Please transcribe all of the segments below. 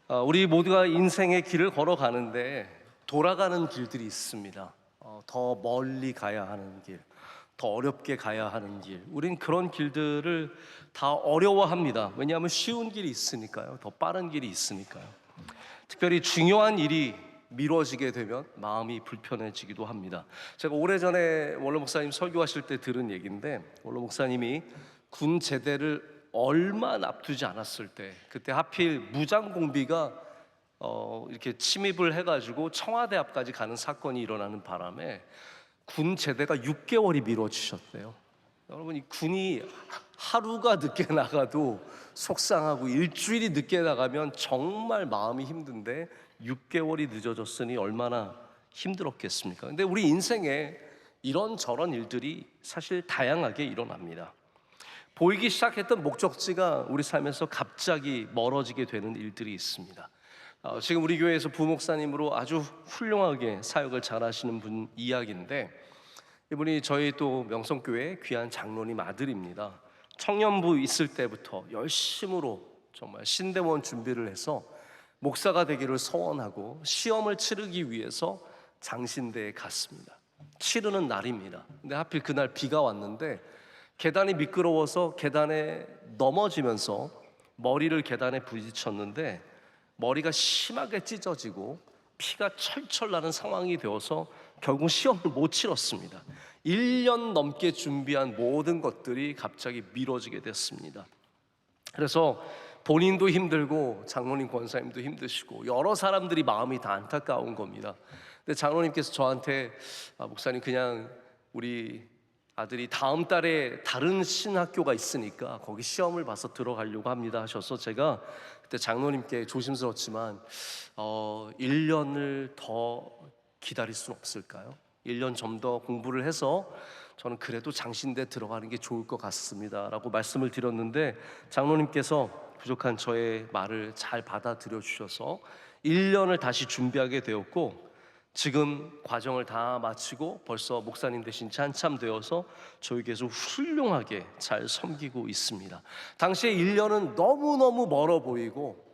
우리 모두가 인생의 길을 걸어가는데 돌아가는 길들이 있습니다. 더 멀리 가야 하는 길, 더 어렵게 가야 하는 길. 우린 그런 길들을 다 어려워합니다. 왜냐하면 쉬운 길이 있으니까요. 더 빠른 길이 있으니까요. 특별히 중요한 일이 미뤄지게 되면 마음이 불편해지기도 합니다. 제가 오래전에 원로 목사님 설교하실 때 들은 얘기인데, 원로 목사님이 군 제대를 얼마 앞두지 않았을 때, 그때 하필 무장공비가 이렇게 침입을 해가지고 청와대 앞까지 가는 사건이 일어나는 바람에 군 제대가 6개월이 미뤄지셨대요. 여러분, 이 군이 하루가 늦게 나가도 속상하고 일주일이 늦게 나가면 정말 마음이 힘든데 6개월이 늦어졌으니 얼마나 힘들었겠습니까? 근데 우리 인생에 이런저런 일들이 사실 다양하게 일어납니다. 보이기 시작했던 목적지가 우리 삶에서 갑자기 멀어지게 되는 일들이 있습니다. 지금 우리 교회에서 부목사님으로 아주 훌륭하게 사역을 잘하시는 분 이야기인데, 이분이 저희 또 명성교회 귀한 장로님 아들입니다. 청년부 있을 때부터 열심으로 정말 신대원 준비를 해서 목사가 되기를 소원하고 시험을 치르기 위해서 장신대에 갔습니다. 치르는 날입니다. 근데 하필 그날 비가 왔는데 계단이 미끄러워서 계단에 넘어지면서 머리를 계단에 부딪혔는데 머리가 심하게 찢어지고 피가 철철 나는 상황이 되어서 결국 시험을 못 치렀습니다. 1년 넘게 준비한 모든 것들이 갑자기 미뤄지게 됐습니다. 그래서 본인도 힘들고 장로님 권사님도 힘드시고 여러 사람들이 마음이 다 안타까운 겁니다. 근데 장로님께서 저한테 목사님, 그냥 우리 아들이 다음 달에 다른 신학교가 있으니까 거기 시험을 봐서 들어가려고 합니다 하셔서, 제가 그때 장로님께 조심스럽지만 1년을 더 기다릴 수는 없을까요? 1년 좀 더 공부를 해서 저는 그래도 장신대 들어가는 게 좋을 것 같습니다 라고 말씀을 드렸는데, 장로님께서 부족한 저의 말을 잘 받아들여 주셔서 1년을 다시 준비하게 되었고, 지금 과정을 다 마치고 벌써 목사님 되신 지 한참 되어서 저희 교회에서 훌륭하게 잘 섬기고 있습니다. 당시에 1년은 너무너무 멀어 보이고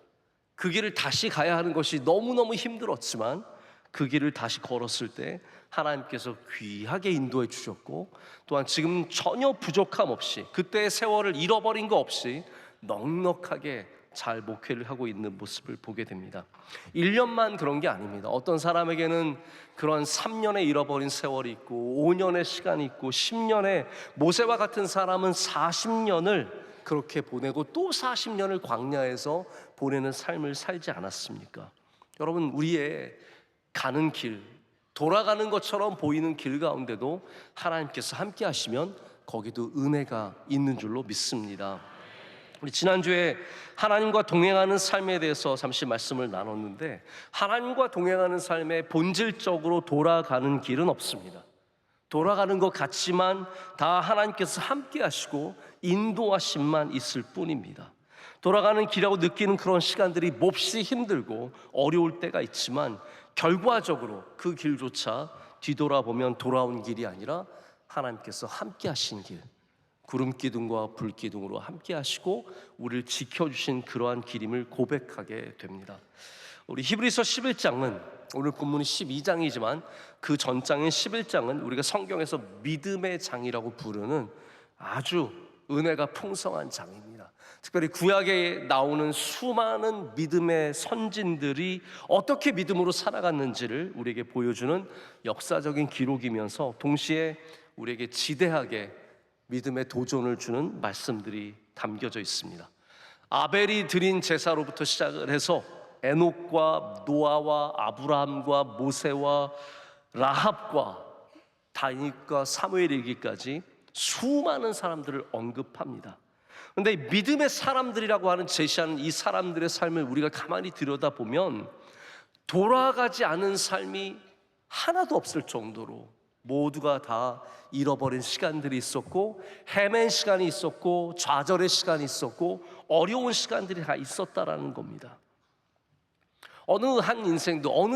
그 길을 다시 가야 하는 것이 너무너무 힘들었지만, 그 길을 다시 걸었을 때 하나님께서 귀하게 인도해 주셨고, 또한 지금 전혀 부족함 없이, 그때의 세월을 잃어버린 거 없이 넉넉하게 잘 목회를 하고 있는 모습을 보게 됩니다. 1년만 그런 게 아닙니다. 어떤 사람에게는 그런 3년의 잃어버린 세월이 있고 5년의 시간이 있고 10년의, 모세와 같은 사람은 40년을 그렇게 보내고 또 40년을 광야에서 보내는 삶을 살지 않았습니까? 여러분, 우리의 가는 길, 돌아가는 것처럼 보이는 길 가운데도 하나님께서 함께 하시면 거기도 은혜가 있는 줄로 믿습니다. 우리 지난주에 하나님과 동행하는 삶에 대해서 잠시 말씀을 나눴는데, 하나님과 동행하는 삶에 본질적으로 돌아가는 길은 없습니다. 돌아가는 것 같지만 다 하나님께서 함께 하시고 인도하심만 있을 뿐입니다. 돌아가는 길이라고 느끼는 그런 시간들이 몹시 힘들고 어려울 때가 있지만, 결과적으로 그 길조차 뒤돌아보면 돌아온 길이 아니라 하나님께서 함께 하신 길, 구름 기둥과 불 기둥으로 함께 하시고 우리를 지켜주신 그러한 길임을 고백하게 됩니다. 우리 히브리서 11장은, 오늘 본문이 12장이지만 그 전장인 11장은 우리가 성경에서 믿음의 장이라고 부르는 아주 은혜가 풍성한 장입니다. 특별히 구약에 나오는 수많은 믿음의 선진들이 어떻게 믿음으로 살아갔는지를 우리에게 보여주는 역사적인 기록이면서 동시에 우리에게 지대하게 믿음의 도전을 주는 말씀들이 담겨져 있습니다. 아벨이 드린 제사로부터 시작을 해서 에녹과 노아와 아브라함과 모세와 라합과 다윗과 사무엘에 이르기까지 수많은 사람들을 언급합니다. 그런데 믿음의 사람들이라고 하는 제시하는 이 사람들의 삶을 우리가 가만히 들여다보면 돌아가지 않은 삶이 하나도 없을 정도로 모두가 다 잃어버린 시간들이 있었고, 헤맨 시간이 있었고, 좌절의 시간이 있었고, 어려운 시간들이 다 있었다라는 겁니다. 어느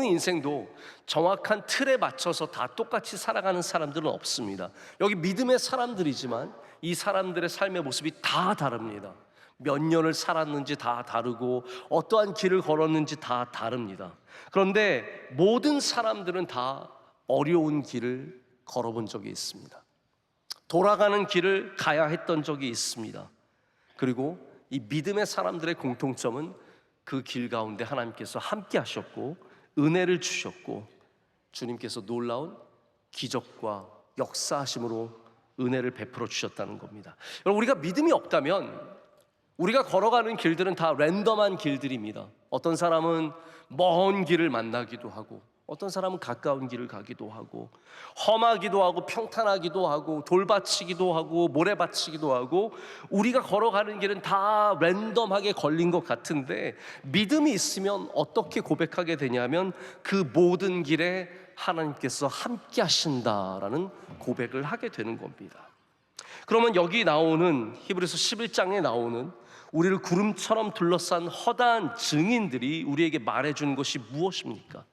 인생도 정확한 틀에 맞춰서 다 똑같이 살아가는 사람들은 없습니다. 여기 믿음의 사람들이지만 이 사람들의 삶의 모습이 다 다릅니다. 몇 년을 살았는지 다 다르고 어떠한 길을 걸었는지 다 다릅니다. 그런데 모든 사람들은 다 어려운 길을 걸어본 적이 있습니다. 돌아가는 길을 가야 했던 적이 있습니다. 그리고 이 믿음의 사람들의 공통점은 그 길 가운데 하나님께서 함께 하셨고 은혜를 주셨고 주님께서 놀라운 기적과 역사하심으로 은혜를 베풀어 주셨다는 겁니다. 여러분, 우리가 믿음이 없다면 우리가 걸어가는 길들은 다 랜덤한 길들입니다. 어떤 사람은 먼 길을 만나기도 하고 어떤 사람은 가까운 길을 가기도 하고 험하기도 하고 평탄하기도 하고 돌받치기도 하고 모래받치기도 하고 우리가 걸어가는 길은 다 랜덤하게 걸린 것 같은데 믿음이 있으면 어떻게 고백하게 되냐면 그 모든 길에 하나님께서 함께 하신다라는 고백을 하게 되는 겁니다. 그러면 여기 나오는 히브리서 11장에 나오는 우리를 구름처럼 둘러싼 허다한 증인들이 우리에게 말해주는 것이 무엇입니까?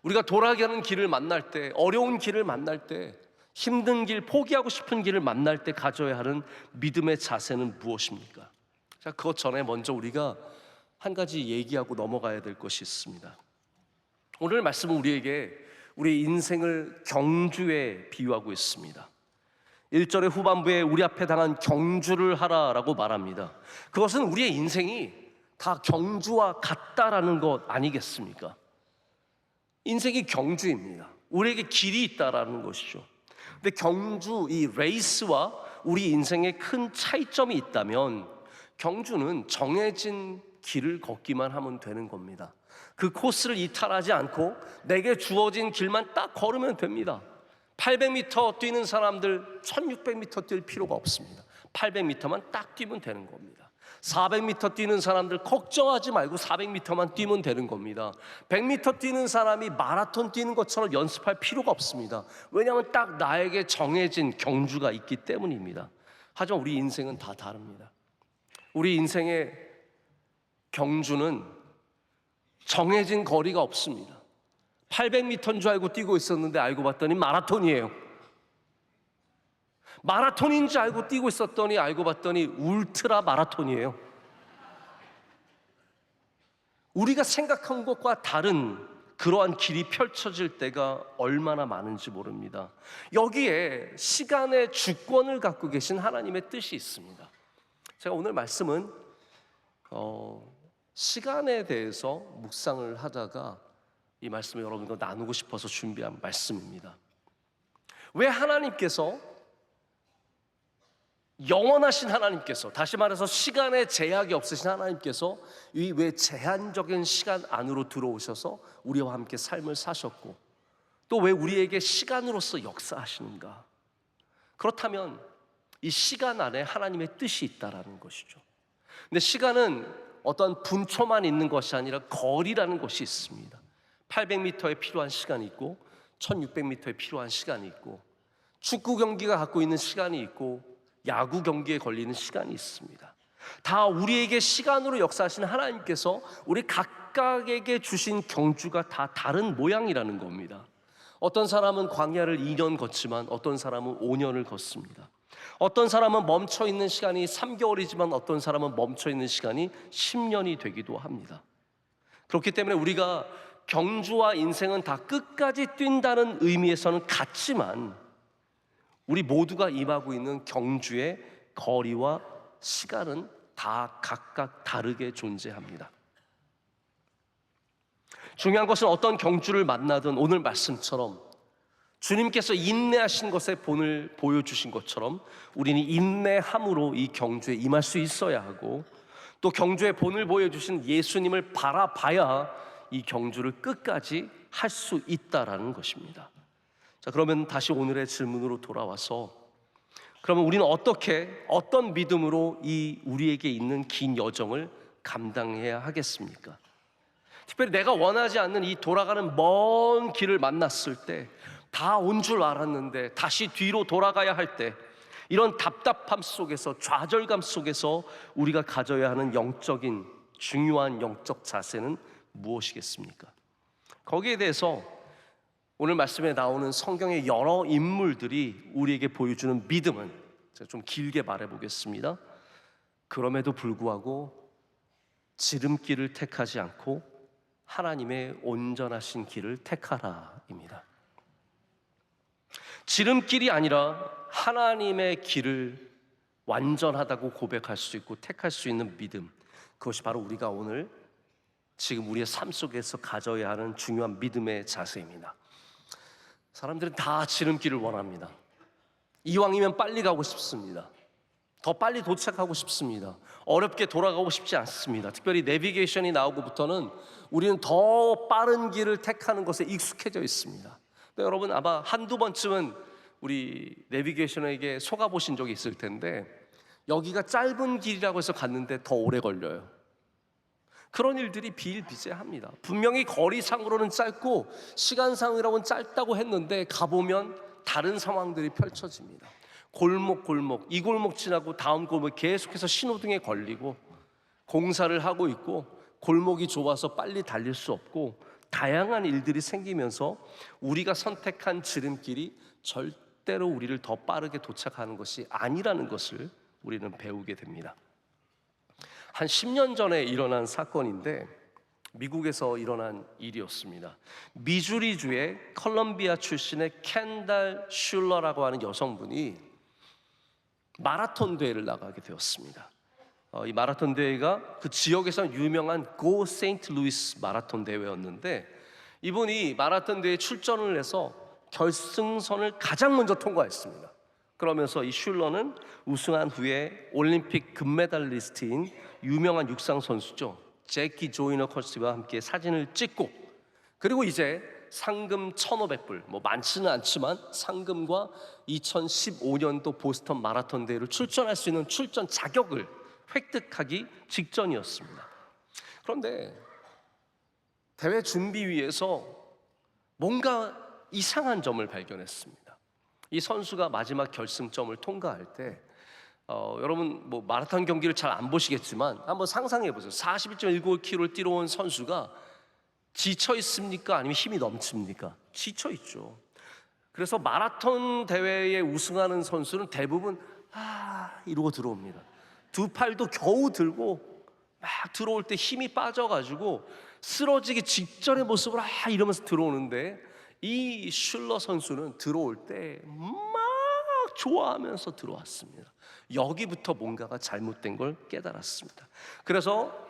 우리가 돌아가는 길을 만날 때, 어려운 길을 만날 때, 힘든 길, 포기하고 싶은 길을 만날 때 가져야 하는 믿음의 자세는 무엇입니까? 자, 그것 전에 먼저 우리가 한 가지 얘기하고 넘어가야 될 것이 있습니다. 오늘 말씀은 우리에게 우리 인생을 경주에 비유하고 있습니다. 1절의 후반부에 우리 앞에 당한 경주를 하라라고 말합니다. 그것은 우리의 인생이 다 경주와 같다라는 것 아니겠습니까? 인생이 경주입니다. 우리에게 길이 있다라는 것이죠. 근데 경주, 이 레이스와 우리 인생에 큰 차이점이 있다면 경주는 정해진 길을 걷기만 하면 되는 겁니다. 그 코스를 이탈하지 않고 내게 주어진 길만 딱 걸으면 됩니다. 800m 뛰는 사람들 1600m 뛸 필요가 없습니다. 800m만 딱 뛰면 되는 겁니다. 400m 뛰는 사람들 걱정하지 말고 400m만 뛰면 되는 겁니다. 100m 뛰는 사람이 마라톤 뛰는 것처럼 연습할 필요가 없습니다. 왜냐하면 딱 나에게 정해진 경주가 있기 때문입니다. 하지만 우리 인생은 다 다릅니다. 우리 인생의 경주는 정해진 거리가 없습니다. 800m인 줄 알고 뛰고 있었는데 알고 봤더니 마라톤이에요. 마라톤인 줄 알고 뛰고 있었더니 알고 봤더니 울트라 마라톤이에요. 우리가 생각한 것과 다른 그러한 길이 펼쳐질 때가 얼마나 많은지 모릅니다. 여기에 시간의 주권을 갖고 계신 하나님의 뜻이 있습니다. 제가 오늘 말씀은 시간에 대해서 묵상을 하다가 이 말씀을 여러분과 나누고 싶어서 준비한 말씀입니다. 왜 하나님께서, 영원하신 하나님께서, 다시 말해서 시간에 제약이 없으신 하나님께서 이 왜 제한적인 시간 안으로 들어오셔서 우리와 함께 삶을 사셨고 또 왜 우리에게 시간으로서 역사하시는가? 그렇다면 이 시간 안에 하나님의 뜻이 있다라는 것이죠. 근데 시간은 어떤 분초만 있는 것이 아니라 거리라는 것이 있습니다. 800m에 필요한 시간이 있고 1600m에 필요한 시간이 있고 축구 경기가 갖고 있는 시간이 있고 야구 경기에 걸리는 시간이 있습니다. 다 우리에게 시간으로 역사하시는 하나님께서 우리 각각에게 주신 경주가 다 다른 모양이라는 겁니다. 어떤 사람은 광야를 2년 걷지만 어떤 사람은 5년을 걷습니다. 어떤 사람은 멈춰있는 시간이 3개월이지만 어떤 사람은 멈춰있는 시간이 10년이 되기도 합니다. 그렇기 때문에 우리가 경주와 인생은 다 끝까지 뛴다는 의미에서는 같지만 우리 모두가 임하고 있는 경주의 거리와 시간은 다 각각 다르게 존재합니다. 중요한 것은 어떤 경주를 만나든 오늘 말씀처럼 주님께서 인내하신 것의 본을 보여주신 것처럼 우리는 인내함으로 이 경주에 임할 수 있어야 하고 또 경주의 본을 보여주신 예수님을 바라봐야 이 경주를 끝까지 할 수 있다라는 것입니다. 자, 그러면 다시 오늘의 질문으로 돌아와서 그러면 우리는 어떤 믿음으로 이 우리에게 있는 긴 여정을 감당해야 하겠습니까? 특별히 내가 원하지 않는 이 돌아가는 먼 길을 만났을 때 다 온 줄 알았는데 다시 뒤로 돌아가야 할 때 이런 답답함 속에서 좌절감 속에서 우리가 가져야 하는 영적인 중요한 영적 자세는 무엇이겠습니까? 거기에 대해서 오늘 말씀에 나오는 성경의 여러 인물들이 우리에게 보여주는 믿음은 제가 좀 길게 말해 보겠습니다. 그럼에도 불구하고 지름길을 택하지 않고 하나님의 온전하신 길을 택하라입니다. 지름길이 아니라 하나님의 길을 완전하다고 고백할 수 있고 택할 수 있는 믿음, 그것이 바로 우리가 오늘 지금 우리의 삶 속에서 가져야 하는 중요한 믿음의 자세입니다. 사람들은 다 지름길을 원합니다. 이왕이면 빨리 가고 싶습니다. 더 빨리 도착하고 싶습니다. 어렵게 돌아가고 싶지 않습니다. 특별히 내비게이션이 나오고부터는 우리는 더 빠른 길을 택하는 것에 익숙해져 있습니다. 근데 여러분 아마 한두 번쯤은 우리 내비게이션에게 속아보신 적이 있을 텐데, 여기가 짧은 길이라고 해서 갔는데 더 오래 걸려요. 그런 일들이 비일비재합니다. 분명히 거리상으로는 짧고 시간상으로는 짧다고 했는데 가보면 다른 상황들이 펼쳐집니다. 골목 이 골목 지나고 다음 골목 계속해서 신호등에 걸리고, 공사를 하고 있고, 골목이 좁아서 빨리 달릴 수 없고, 다양한 일들이 생기면서 우리가 선택한 지름길이 절대로 우리를 더 빠르게 도착하는 것이 아니라는 것을 우리는 배우게 됩니다. 한 10년 전에 일어난 사건인데, 미국에서 일어난 일이었습니다. 미주리주의 컬럼비아 출신의 켄달 슐러라고 하는 여성분이 마라톤 대회를 나가게 되었습니다. 이 마라톤 대회가 그 지역에서 유명한 고 세인트 루이스 마라톤 대회였는데, 이분이 마라톤 대회에 출전을 해서 결승선을 가장 먼저 통과했습니다. 그러면서 이 슐러는 우승한 후에 올림픽 금메달리스트인 유명한 육상 선수죠, 제키 조이너 커스와 함께 사진을 찍고, 그리고 이제 상금 1,500불, 뭐 많지는 않지만 상금과 2015년도 보스턴 마라톤 대회를 출전할 수 있는 출전 자격을 획득하기 직전이었습니다. 그런데 대회 준비위에서 뭔가 이상한 점을 발견했습니다. 이 선수가 마지막 결승점을 통과할 때 여러분 뭐 마라톤 경기를 잘 안 보시겠지만 한번 상상해 보세요. 41.195km를 뛰어온 선수가 지쳐 있습니까? 아니면 힘이 넘칩니까? 지쳐 있죠. 그래서 마라톤 대회에 우승하는 선수는 대부분 이러고 들어옵니다. 두 팔도 겨우 들고 막 들어올 때 힘이 빠져가지고 쓰러지기 직전의 모습으로 이러면서 들어오는데, 이 슐러 선수는 들어올 때 막 좋아하면서 들어왔습니다. 여기부터 뭔가가 잘못된 걸 깨달았습니다. 그래서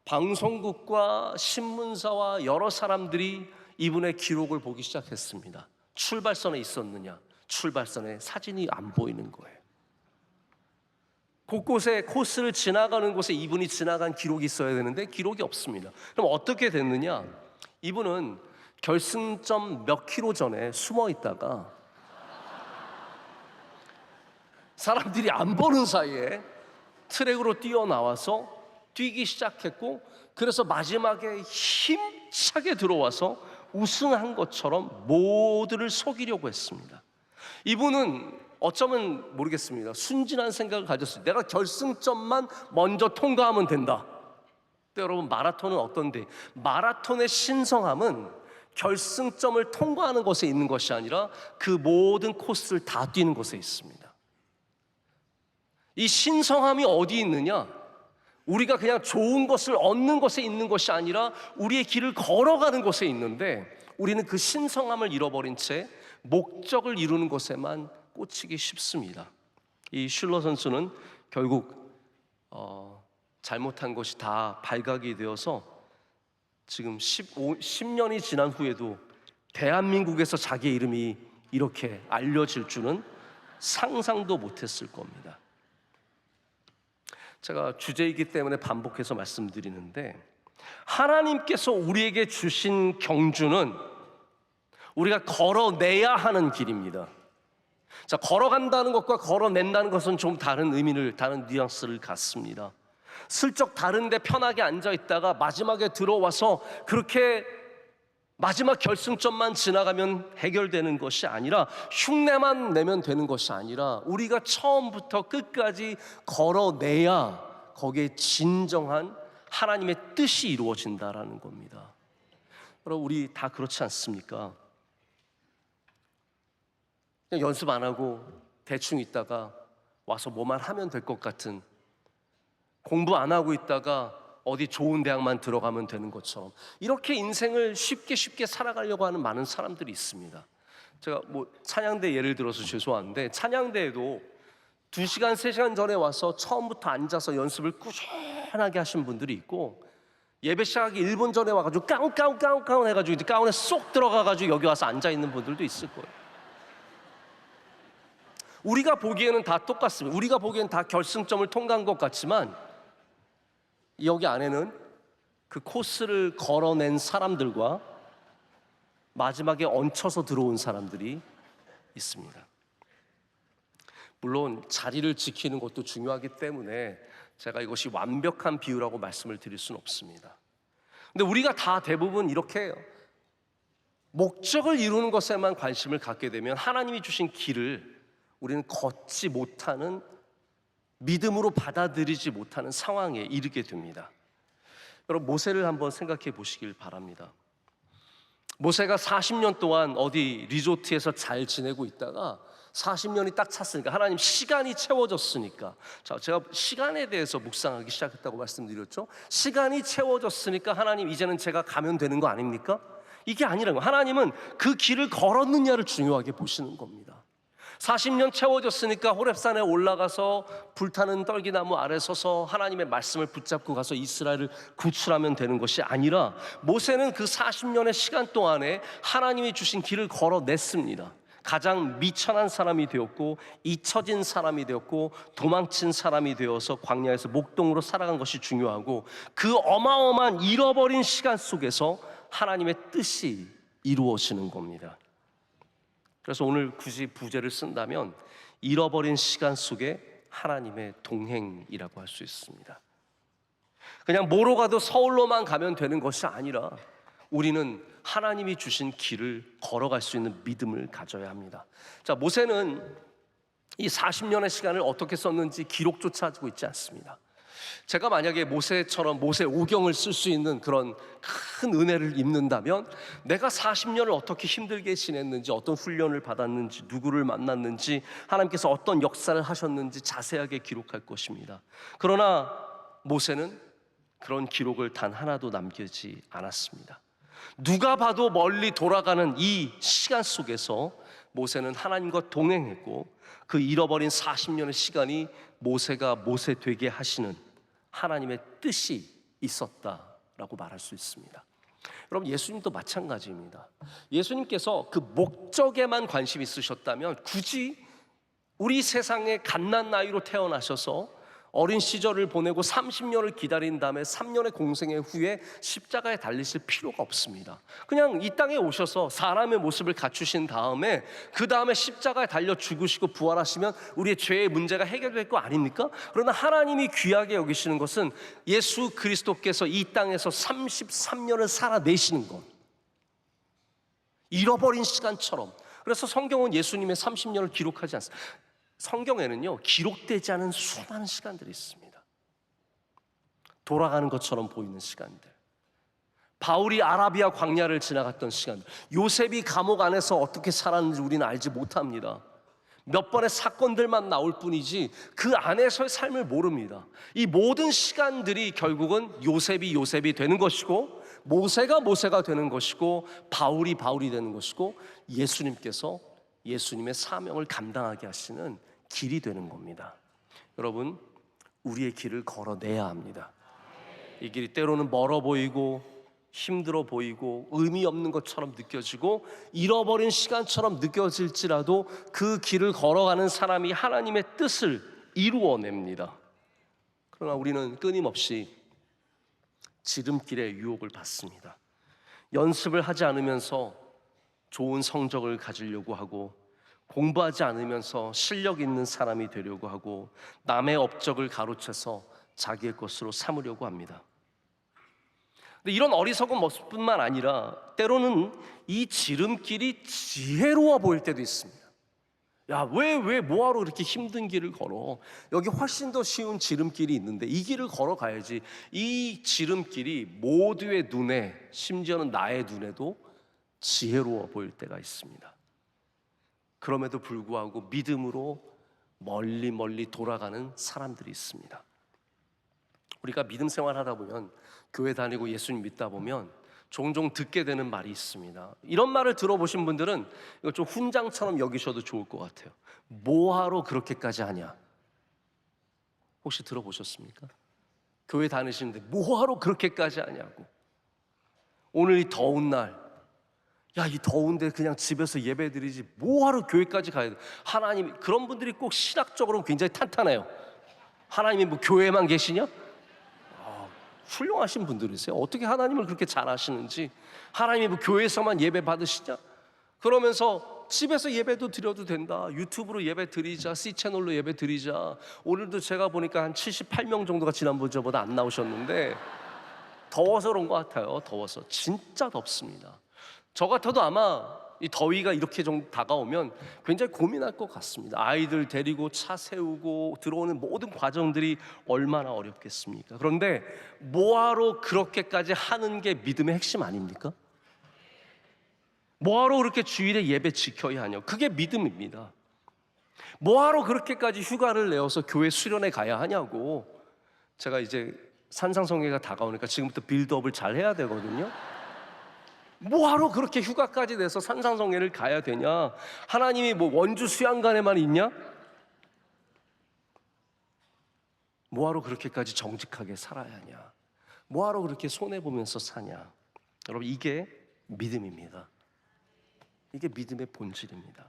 방송국과 신문사와 여러 사람들이 이분의 기록을 보기 시작했습니다. 출발선에 있었느냐? 출발선에 사진이 안 보이는 거예요. 곳곳에 코스를 지나가는 곳에 이분이 지나간 기록이 있어야 되는데 기록이 없습니다. 그럼 어떻게 됐느냐? 이분은 결승점 몇 킬로 전에 숨어 있다가 사람들이 안 보는 사이에 트랙으로 뛰어나와서 뛰기 시작했고, 그래서 마지막에 힘차게 들어와서 우승한 것처럼 모두를 속이려고 했습니다. 이분은 어쩌면 모르겠습니다, 순진한 생각을 가졌어요. 내가 결승점만 먼저 통과하면 된다. 근데 여러분 마라톤은 어떤데? 마라톤의 신성함은 결승점을 통과하는 것에 있는 것이 아니라 그 모든 코스를 다 뛰는 것에 있습니다. 이 신성함이 어디 있느냐? 우리가 그냥 좋은 것을 얻는 것에 있는 것이 아니라 우리의 길을 걸어가는 것에 있는데, 우리는 그 신성함을 잃어버린 채 목적을 이루는 것에만 꽂히기 쉽습니다. 이 슐러 선수는 결국 잘못한 것이 다 발각이 되어서 지금 10년이 지난 후에도 대한민국에서 자기의 이름이 이렇게 알려질 줄은 상상도 못했을 겁니다. 제가 주제이기 때문에 반복해서 말씀드리는데, 하나님께서 우리에게 주신 경주는 우리가 걸어내야 하는 길입니다. 자, 걸어간다는 것과 걸어낸다는 것은 좀 다른 의미를, 다른 뉘앙스를 갖습니다. 슬쩍 다른 데 편하게 앉아 있다가 마지막에 들어와서 그렇게 마지막 결승점만 지나가면 해결되는 것이 아니라, 흉내만 내면 되는 것이 아니라 우리가 처음부터 끝까지 걸어내야 거기에 진정한 하나님의 뜻이 이루어진다라는 겁니다. 여러분 우리 다 그렇지 않습니까? 그냥 연습 안 하고 대충 있다가 와서 뭐만 하면 될 것 같은 공부 안 하고 있다가 어디 좋은 대학만 들어가면 되는 것처럼 이렇게 인생을 쉽게 살아가려고 하는 많은 사람들이 있습니다. 제가 찬양대 예를 들어서 죄송한데, 찬양대에도 2시간, 3시간 전에 와서 처음부터 앉아서 연습을 꾸준하게 하신 분들이 있고, 예배 시작하기 1분 전에 와가지고 가운 해가지고 이제 가운에 쏙 들어가가지고 여기 와서 앉아있는 분들도 있을 거예요. 우리가 보기에는 다 똑같습니다. 우리가 보기에는 다 결승점을 통과한 것 같지만, 여기 안에는 그 코스를 걸어낸 사람들과 마지막에 얹혀서 들어온 사람들이 있습니다. 물론 자리를 지키는 것도 중요하기 때문에 제가 이것이 완벽한 비유라고 말씀을 드릴 수는 없습니다. 근데 우리가 다 대부분 이렇게 해요. 목적을 이루는 것에만 관심을 갖게 되면 하나님이 주신 길을 우리는 걷지 못하는, 믿음으로 받아들이지 못하는 상황에 이르게 됩니다. 여러분, 모세를 한번 생각해 보시길 바랍니다. 모세가 40년 동안 어디 리조트에서 잘 지내고 있다가 40년이 딱 찼으니까, 하나님 시간이 채워졌으니까, 자, 제가 시간에 대해서 묵상하기 시작했다고 말씀드렸죠. 시간이 채워졌으니까 하나님 이제는 제가 가면 되는 거 아닙니까? 이게 아니라는 거예요. 하나님은 그 길을 걸었느냐를 중요하게 보시는 겁니다. 40년 채워졌으니까 호렙산에 올라가서 불타는 떨기나무 아래 서서 하나님의 말씀을 붙잡고 가서 이스라엘을 구출하면 되는 것이 아니라, 모세는 그 40년의 시간 동안에 하나님이 주신 길을 걸어냈습니다. 가장 미천한 사람이 되었고, 잊혀진 사람이 되었고, 도망친 사람이 되어서 광야에서 목동으로 살아간 것이 중요하고, 그 어마어마한 잃어버린 시간 속에서 하나님의 뜻이 이루어지는 겁니다. 그래서 오늘 굳이 부제를 쓴다면 잃어버린 시간 속에 하나님의 동행이라고 할 수 있습니다. 그냥 뭐로 가도 서울로만 가면 되는 것이 아니라 우리는 하나님이 주신 길을 걸어갈 수 있는 믿음을 가져야 합니다. 자, 모세는 이 40년의 시간을 어떻게 썼는지 기록조차 하고 있지 않습니다. 제가 만약에 모세처럼 모세 오경을 쓸 수 있는 그런 큰 은혜를 입는다면, 내가 40년을 어떻게 힘들게 지냈는지, 어떤 훈련을 받았는지, 누구를 만났는지, 하나님께서 어떤 역사를 하셨는지 자세하게 기록할 것입니다. 그러나 모세는 그런 기록을 단 하나도 남기지 않았습니다. 누가 봐도 멀리 돌아가는 이 시간 속에서 모세는 하나님과 동행했고, 그 잃어버린 40년의 시간이 모세가 모세 되게 하시는 하나님의 뜻이 있었다라고 말할 수 있습니다. 여러분, 예수님도 마찬가지입니다. 예수님께서 그 목적에만 관심 있으셨다면 굳이 우리 세상에 갓난 나이로 태어나셔서 어린 시절을 보내고 30년을 기다린 다음에 3년의 공생의 후에 십자가에 달리실 필요가 없습니다. 그냥 이 땅에 오셔서 사람의 모습을 갖추신 다음에 그 다음에 십자가에 달려 죽으시고 부활하시면 우리의 죄의 문제가 해결될 거 아닙니까? 그러나 하나님이 귀하게 여기시는 것은 예수 그리스도께서 이 땅에서 33년을 살아내시는 것, 잃어버린 시간처럼. 그래서 성경은 예수님의 30년을 기록하지 않습니다. 성경에는요, 기록되지 않은 수많은 시간들이 있습니다. 돌아가는 것처럼 보이는 시간들, 바울이 아라비아 광야를 지나갔던 시간들, 요셉이 감옥 안에서 어떻게 살았는지 우리는 알지 못합니다. 몇 번의 사건들만 나올 뿐이지 그 안에서의 삶을 모릅니다. 이 모든 시간들이 결국은 요셉이 되는 것이고, 모세가 되는 것이고, 바울이 되는 것이고, 예수님께서 예수님의 사명을 감당하게 하시는 길이 되는 겁니다. 여러분, 우리의 길을 걸어내야 합니다. 이 길이 때로는 멀어 보이고 힘들어 보이고 의미 없는 것처럼 느껴지고 잃어버린 시간처럼 느껴질지라도 그 길을 걸어가는 사람이 하나님의 뜻을 이루어냅니다. 그러나 우리는 끊임없이 지름길의 유혹을 받습니다. 연습을 하지 않으면서 좋은 성적을 가지려고 하고, 공부하지 않으면서 실력 있는 사람이 되려고 하고, 남의 업적을 가로채서 자기의 것으로 삼으려고 합니다. 근데 이런 어리석은 모습뿐만 아니라 때로는 이 지름길이 지혜로워 보일 때도 있습니다. 야, 왜 뭐하러 이렇게 힘든 길을 걸어? 여기 훨씬 더 쉬운 지름길이 있는데 이 길을 걸어가야지. 이 지름길이 모두의 눈에, 심지어는 나의 눈에도 지혜로워 보일 때가 있습니다. 그럼에도 불구하고 믿음으로 멀리 돌아가는 사람들이 있습니다. 우리가 믿음 생활하다 보면, 교회 다니고 예수님 믿다 보면 종종 듣게 되는 말이 있습니다. 이런 말을 들어보신 분들은 이거 좀 훈장처럼 여기셔도 좋을 것 같아요. 뭐하러 그렇게까지 하냐? 혹시 들어보셨습니까? 교회 다니시는데 뭐하러 그렇게까지 하냐고. 오늘 이 더운 날, 야, 이 더운데 그냥 집에서 예배 드리지 뭐하러 교회까지 가야 돼? 하나님, 그런 분들이 꼭 신학적으로 굉장히 탄탄해요. 하나님이 뭐 교회에만 계시냐? 훌륭하신 분들이세요. 어떻게 하나님을 그렇게 잘 아시는지. 하나님이 뭐 교회에서만 예배 받으시냐? 그러면서 집에서 예배도 드려도 된다. 유튜브로 예배 드리자. C채널로 예배 드리자. 오늘도 제가 보니까 한 78명 정도가 지난번보다 안 나오셨는데, 더워서 그런 것 같아요. 더워서. 진짜 덥습니다. 저 같아도 아마 이 더위가 이렇게 좀 다가오면 굉장히 고민할 것 같습니다. 아이들 데리고 차 세우고 들어오는 모든 과정들이 얼마나 어렵겠습니까? 그런데 뭐하러 그렇게까지 하는 게 믿음의 핵심 아닙니까? 뭐하러 그렇게 주일에 예배 지켜야 하냐? 그게 믿음입니다. 뭐하러 그렇게까지 휴가를 내어서 교회 수련회 가야 하냐고. 제가 이제 산상성회가 다가오니까 지금부터 빌드업을 잘 해야 되거든요. 뭐하러 그렇게 휴가까지 내서 산상성회를 가야 되냐? 하나님이 뭐 원주 수양관에만 있냐? 뭐하러 그렇게까지 정직하게 살아야 하냐? 뭐하러 그렇게 손해보면서 사냐? 여러분, 이게 믿음입니다. 이게 믿음의 본질입니다.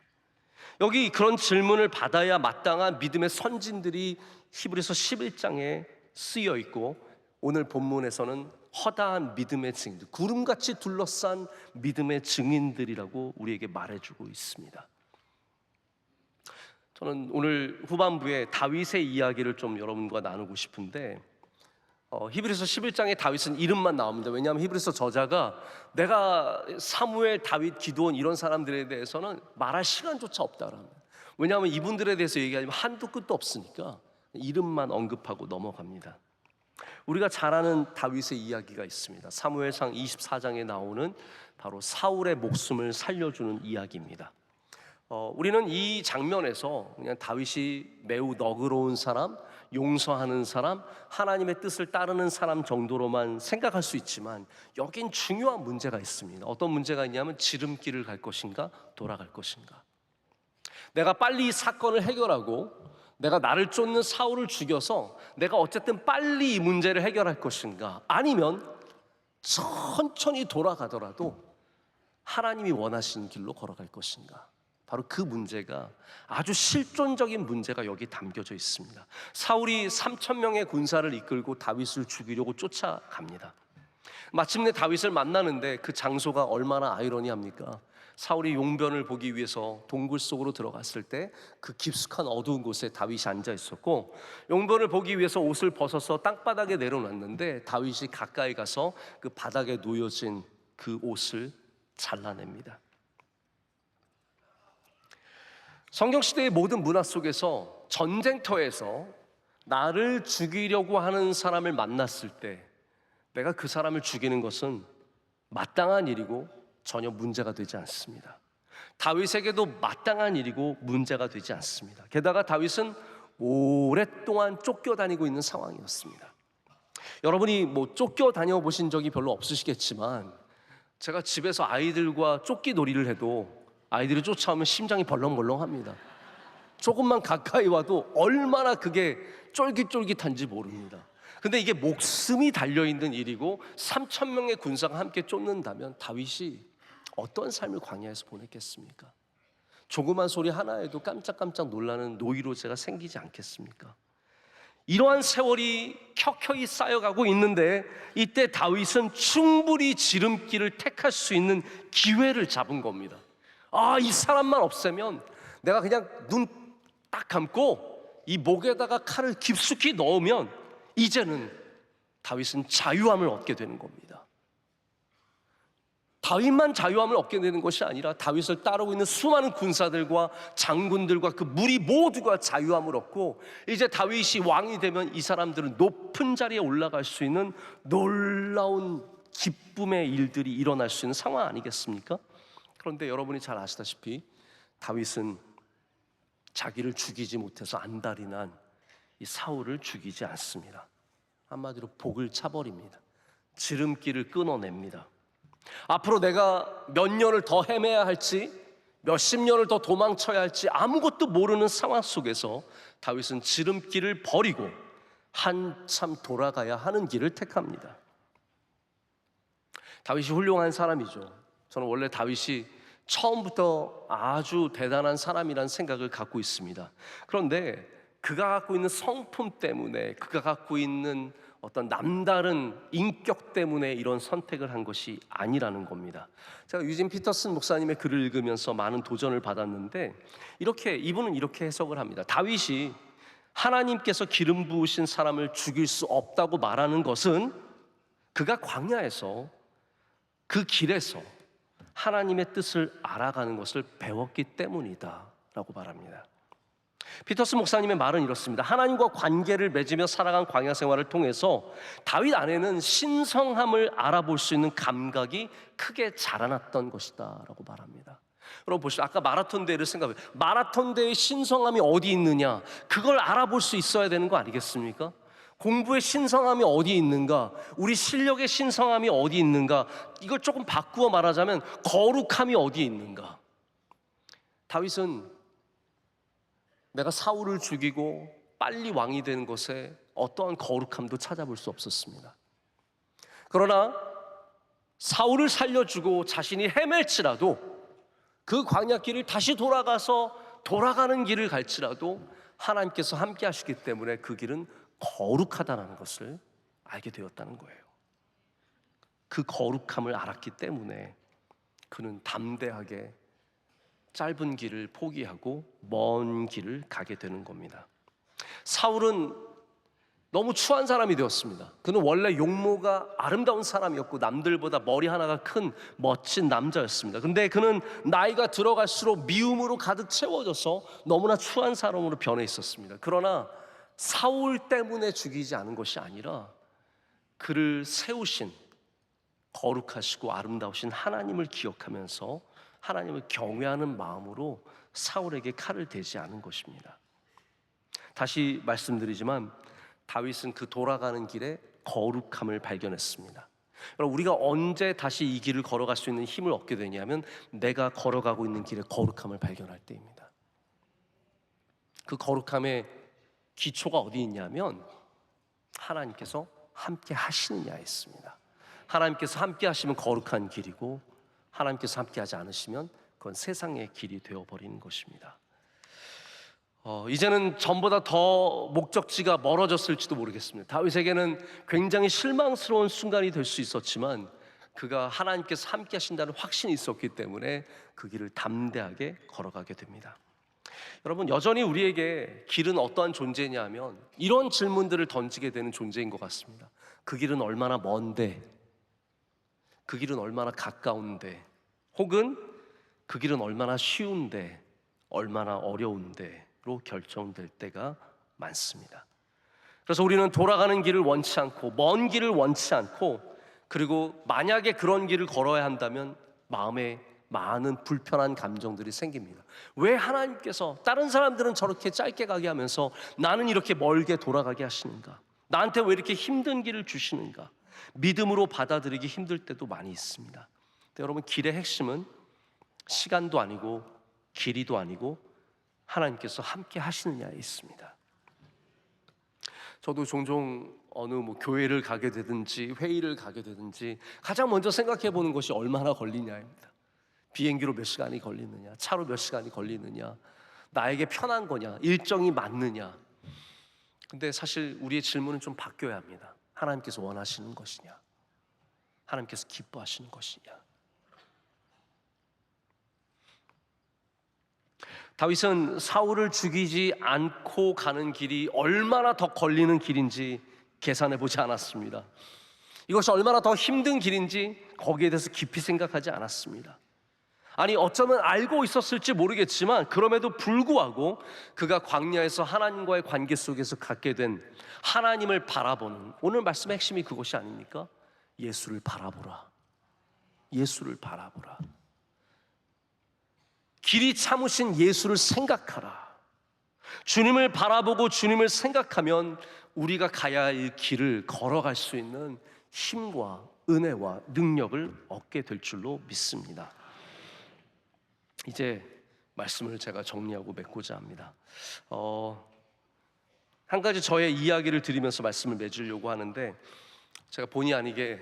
여기 그런 질문을 받아야 마땅한 믿음의 선진들이 히브리서 11장에 쓰여 있고, 오늘 본문에서는 허다한 믿음의 증인들, 구름같이 둘러싼 믿음의 증인들이라고 우리에게 말해주고 있습니다. 저는 오늘 후반부에 다윗의 이야기를 좀 여러분과 나누고 싶은데, 히브리서 11장에 다윗은 이름만 나옵니다. 왜냐하면 히브리서 저자가 내가 사무엘, 다윗, 기드온 이런 사람들에 대해서는 말할 시간조차 없다라는, 왜냐하면 이분들에 대해서 얘기하면 한도 끝도 없으니까 이름만 언급하고 넘어갑니다. 우리가 잘 아는 다윗의 이야기가 있습니다. 사무엘상 24장에 나오는 바로 사울의 목숨을 살려주는 이야기입니다. 우리는 이 장면에서 그냥 다윗이 매우 너그러운 사람, 용서하는 사람, 하나님의 뜻을 따르는 사람 정도로만 생각할 수 있지만, 여긴 중요한 문제가 있습니다. 어떤 문제가 있냐면 지름길을 갈 것인가, 돌아갈 것인가. 내가 빨리 이 사건을 해결하고 내가 나를 쫓는 사울을 죽여서 내가 어쨌든 빨리 이 문제를 해결할 것인가, 아니면 천천히 돌아가더라도 하나님이 원하시는 길로 걸어갈 것인가. 바로 그 문제가, 아주 실존적인 문제가 여기 담겨져 있습니다. 사울이 3,000명의 군사를 이끌고 다윗을 죽이려고 쫓아갑니다. 마침내 다윗을 만나는데 그 장소가 얼마나 아이러니합니까? 사울이 용변을 보기 위해서 동굴 속으로 들어갔을 때 그 깊숙한 어두운 곳에 다윗이 앉아 있었고, 용변을 보기 위해서 옷을 벗어서 땅바닥에 내려놨는데 다윗이 가까이 가서 그 바닥에 놓여진 그 옷을 잘라냅니다. 성경시대의 모든 문화 속에서 전쟁터에서 나를 죽이려고 하는 사람을 만났을 때 내가 그 사람을 죽이는 것은 마땅한 일이고 전혀 문제가 되지 않습니다. 다윗에게도 마땅한 일이고 문제가 되지 않습니다. 게다가 다윗은 오랫동안 쫓겨다니고 있는 상황이었습니다. 여러분이 뭐 쫓겨다녀 보신 적이 별로 없으시겠지만, 제가 집에서 아이들과 쫓기놀이를 해도 아이들이 쫓아오면 심장이 벌렁벌렁합니다. 조금만 가까이 와도 얼마나 그게 쫄깃쫄깃한지 모릅니다. 근데 이게 목숨이 달려있는 일이고 3,000명의 군사가 함께 쫓는다면 다윗이 어떤 삶을 광야에서 보냈겠습니까? 조그만 소리 하나에도 깜짝깜짝 놀라는 노이로제가 생기지 않겠습니까? 이러한 세월이 켜켜이 쌓여가고 있는데, 이때 다윗은 충분히 지름길을 택할 수 있는 기회를 잡은 겁니다. 이 사람만 없애면 내가 그냥 눈 딱 감고 이 목에다가 칼을 깊숙이 넣으면 이제는 다윗은 자유함을 얻게 되는 겁니다. 다윗만 자유함을 얻게 되는 것이 아니라 다윗을 따르고 있는 수많은 군사들과 장군들과 그 무리 모두가 자유함을 얻고, 이제 다윗이 왕이 되면 이 사람들은 높은 자리에 올라갈 수 있는 놀라운 기쁨의 일들이 일어날 수 있는 상황 아니겠습니까? 그런데 여러분이 잘 아시다시피 다윗은 자기를 죽이지 못해서 안달이 난 이 사울을 죽이지 않습니다. 한마디로 복을 차버립니다. 지름길을 끊어냅니다. 앞으로 내가 몇 년을 더 헤매야 할지, 몇십 년을 더 도망쳐야 할지 아무것도 모르는 상황 속에서 다윗은 지름길을 버리고 한참 돌아가야 하는 길을 택합니다. 다윗이 훌륭한 사람이죠. 저는 원래 다윗이 처음부터 아주 대단한 사람이라는 생각을 갖고 있습니다. 그런데 그가 갖고 있는 성품 때문에, 그가 갖고 있는 어떤 남다른 인격 때문에 이런 선택을 한 것이 아니라는 겁니다. 제가 유진 피터슨 목사님의 글을 읽으면서 많은 도전을 받았는데 이분은 이렇게 해석을 합니다. 다윗이 하나님께서 기름 부으신 사람을 죽일 수 없다고 말하는 것은 그가 광야에서 그 길에서 하나님의 뜻을 알아가는 것을 배웠기 때문이다 라고 말합니다. 피터스 목사님의 말은 이렇습니다. 하나님과 관계를 맺으며 살아간 광야 생활을 통해서 다윗 안에는 신성함을 알아볼 수 있는 감각이 크게 자라났던 것이다 라고 말합니다. 여러분 보시죠. 아까 마라톤 대회를 생각해요. 마라톤 대회의 신성함이 어디 있느냐, 그걸 알아볼 수 있어야 되는 거 아니겠습니까? 공부의 신성함이 어디 있는가, 우리 실력의 신성함이 어디 있는가, 이걸 조금 바꾸어 말하자면 거룩함이 어디 있는가. 다윗은 내가 사울을 죽이고 빨리 왕이 되는 것에 어떠한 거룩함도 찾아볼 수 없었습니다. 그러나 사울을 살려주고 자신이 헤맬지라도 그 광야길을 다시 돌아가는 길을 갈지라도 하나님께서 함께 하시기 때문에 그 길은 거룩하다는 것을 알게 되었다는 거예요. 그 거룩함을 알았기 때문에 그는 담대하게 짧은 길을 포기하고 먼 길을 가게 되는 겁니다. 사울은 너무 추한 사람이 되었습니다. 그는 원래 용모가 아름다운 사람이었고 남들보다 머리 하나가 큰 멋진 남자였습니다. 근데 그는 나이가 들어갈수록 미움으로 가득 채워져서 너무나 추한 사람으로 변해 있었습니다. 그러나 사울 때문에 죽이지 않은 것이 아니라 그를 세우신 거룩하시고 아름다우신 하나님을 기억하면서 하나님을 경외하는 마음으로 사울에게 칼을 대지 않은 것입니다. 다시 말씀드리지만 다윗은 그 돌아가는 길에 거룩함을 발견했습니다. 여러분, 우리가 언제 다시 이 길을 걸어갈 수 있는 힘을 얻게 되냐면 내가 걸어가고 있는 길에 거룩함을 발견할 때입니다. 그 거룩함의 기초가 어디 있냐면 하나님께서 함께 하시느냐에 있습니다. 하나님께서 함께 하시면 거룩한 길이고 하나님께서 함께 하지 않으시면 그건 세상의 길이 되어버리는 것입니다. 이제는 전보다 더 목적지가 멀어졌을지도 모르겠습니다. 다윗에게는 굉장히 실망스러운 순간이 될 수 있었지만 그가 하나님께서 함께 하신다는 확신이 있었기 때문에 그 길을 담대하게 걸어가게 됩니다. 여러분, 여전히 우리에게 길은 어떠한 존재냐 하면 이런 질문들을 던지게 되는 존재인 것 같습니다. 그 길은 얼마나 먼데, 그 길은 얼마나 가까운데, 혹은 그 길은 얼마나 쉬운데, 얼마나 어려운데로 결정될 때가 많습니다. 그래서 우리는 돌아가는 길을 원치 않고 먼 길을 원치 않고, 그리고 만약에 그런 길을 걸어야 한다면 마음에 많은 불편한 감정들이 생깁니다. 왜 하나님께서 다른 사람들은 저렇게 짧게 가게 하면서 나는 이렇게 멀게 돌아가게 하시는가? 나한테 왜 이렇게 힘든 길을 주시는가? 믿음으로 받아들이기 힘들 때도 많이 있습니다. 근데 여러분, 길의 핵심은 시간도 아니고 길이도 아니고 하나님께서 함께 하시느냐에 있습니다. 저도 종종 어느 교회를 가게 되든지 회의를 가게 되든지 가장 먼저 생각해 보는 것이 얼마나 걸리냐입니다. 비행기로 몇 시간이 걸리느냐, 차로 몇 시간이 걸리느냐, 나에게 편한 거냐, 일정이 맞느냐. 근데 사실 우리의 질문은 좀 바뀌어야 합니다. 하나님께서 원하시는 것이냐, 하나님께서 기뻐하시는 것이냐. 다윗은 사울을 죽이지 않고 가는 길이 얼마나 더 걸리는 길인지 계산해 보지 않았습니다. 이것이 얼마나 더 힘든 길인지 거기에 대해서 깊이 생각하지 않았습니다. 아니, 어쩌면 알고 있었을지 모르겠지만 그럼에도 불구하고 그가 광야에서 하나님과의 관계 속에서 갖게 된 하나님을 바라보는, 오늘 말씀의 핵심이 그것이 아닙니까? 예수를 바라보라. 예수를 바라보라. 길이 참으신 예수를 생각하라. 주님을 바라보고 주님을 생각하면 우리가 가야 할 길을 걸어갈 수 있는 힘과 은혜와 능력을 얻게 될 줄로 믿습니다. 이제 말씀을 제가 정리하고 맺고자 합니다. 한 가지 저의 이야기를 드리면서 말씀을 맺으려고 하는데, 제가 본의 아니게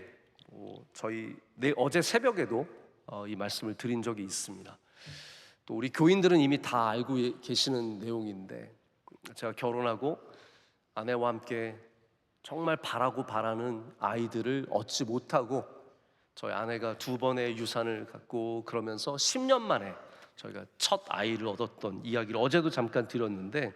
어제 새벽에도 이 말씀을 드린 적이 있습니다. 또 우리 교인들은 이미 다 알고 계시는 내용인데, 제가 결혼하고 아내와 함께 정말 바라는 아이들을 얻지 못하고 저희 아내가 2번의 유산을 갖고 그러면서 10년 만에 저희가 첫 아이를 얻었던 이야기를 어제도 잠깐 드렸는데,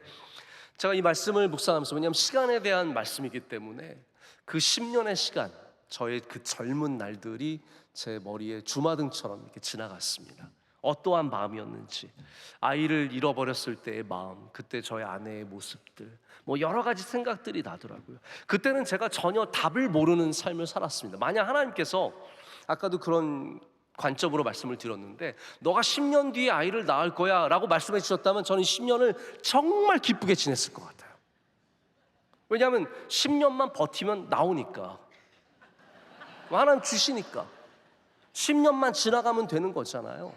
제가 이 말씀을 묵상하면서, 왜냐하면 시간에 대한 말씀이기 때문에 그 10년의 시간, 저의 그 젊은 날들이 제 머리에 주마등처럼 이렇게 지나갔습니다. 어떠한 마음이었는지, 아이를 잃어버렸을 때의 마음, 그때 저희 아내의 모습들, 여러 가지 생각들이 나더라고요. 그때는 제가 전혀 답을 모르는 삶을 살았습니다. 만약 하나님께서, 아까도 그런 관점으로 말씀을 드렸는데, 너가 10년 뒤에 아이를 낳을 거야 라고 말씀해 주셨다면 저는 10년을 정말 기쁘게 지냈을 것 같아요. 왜냐하면 10년만 버티면 나오니까, 하나님 주시니까 10년만 지나가면 되는 거잖아요.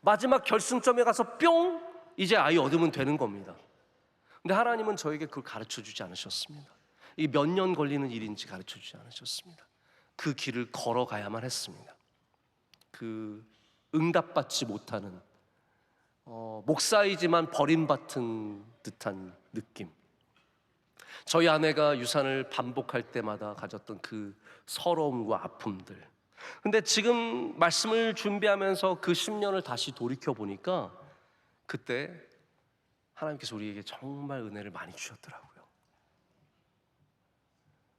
마지막 결승점에 가서 뿅, 이제 아이 얻으면 되는 겁니다. 근데 하나님은 저에게 그걸 가르쳐 주지 않으셨습니다. 이 몇 년 걸리는 일인지 가르쳐 주지 않으셨습니다. 그 길을 걸어가야만 했습니다. 그 응답받지 못하는, 목사이지만 버림받은 듯한 느낌, 저희 아내가 유산을 반복할 때마다 가졌던 그 서러움과 아픔들. 근데 지금 말씀을 준비하면서 그 10년을 다시 돌이켜 보니까, 그때 하나님께서 우리에게 정말 은혜를 많이 주셨더라고요.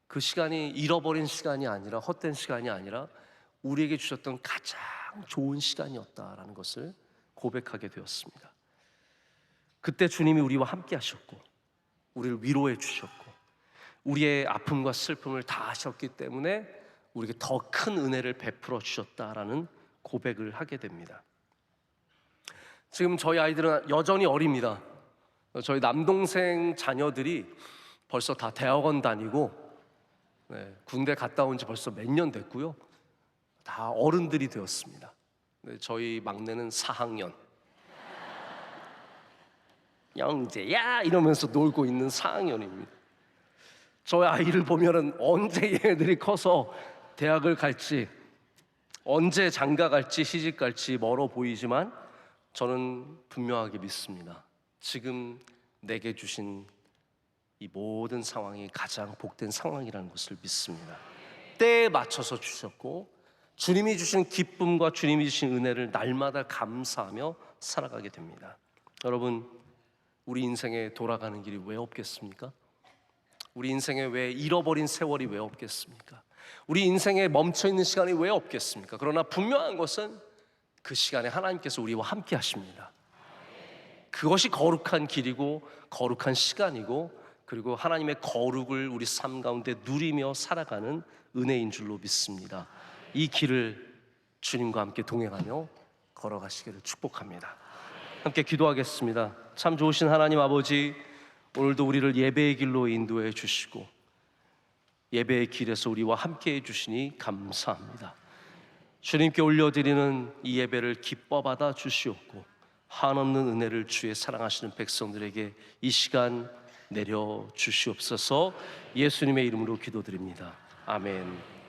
그 시간이 잃어버린 시간이 아니라, 헛된 시간이 아니라 우리에게 주셨던 가장 좋은 시간이었다라는 것을 고백하게 되었습니다. 그때 주님이 우리와 함께 하셨고, 우리를 위로해 주셨고, 우리의 아픔과 슬픔을 다 하셨기 때문에 우리에게 더 큰 은혜를 베풀어 주셨다라는 고백을 하게 됩니다. 지금 저희 아이들은 여전히 어립니다. 저희 남동생 자녀들이 벌써 다 대학원 다니고, 군대 갔다 온 지 벌써 몇 년 됐고요. 다 어른들이 되었습니다. 저희 막내는 4학년, 영재야 이러면서 놀고 있는 4학년입니다. 저희 아이를 보면은 언제 얘네들이 커서 대학을 갈지, 언제 장가 갈지, 시집 갈지 멀어 보이지만 저는 분명하게 믿습니다. 지금 내게 주신 이 모든 상황이 가장 복된 상황이라는 것을 믿습니다. 때에 맞춰서 주셨고, 주님이 주신 기쁨과 주님이 주신 은혜를 날마다 감사하며 살아가게 됩니다. 여러분, 우리 인생에 돌아가는 길이 왜 없겠습니까? 우리 인생에 왜 잃어버린 세월이 왜 없겠습니까? 우리 인생에 멈춰있는 시간이 왜 없겠습니까? 그러나 분명한 것은 그 시간에 하나님께서 우리와 함께 하십니다. 그것이 거룩한 길이고 거룩한 시간이고, 그리고 하나님의 거룩을 우리 삶 가운데 누리며 살아가는 은혜인 줄로 믿습니다. 이 길을 주님과 함께 동행하며 걸어가시기를 축복합니다. 함께 기도하겠습니다. 참 좋으신 하나님 아버지, 오늘도 우리를 예배의 길로 인도해 주시고 예배의 길에서 우리와 함께 해 주시니 감사합니다. 주님께 올려드리는 이 예배를 기뻐 받아 주시옵고, 한없는 은혜를 주의 사랑하시는 백성들에게 이 시간 내려 주시옵소서. 예수님의 이름으로 기도드립니다. 아멘.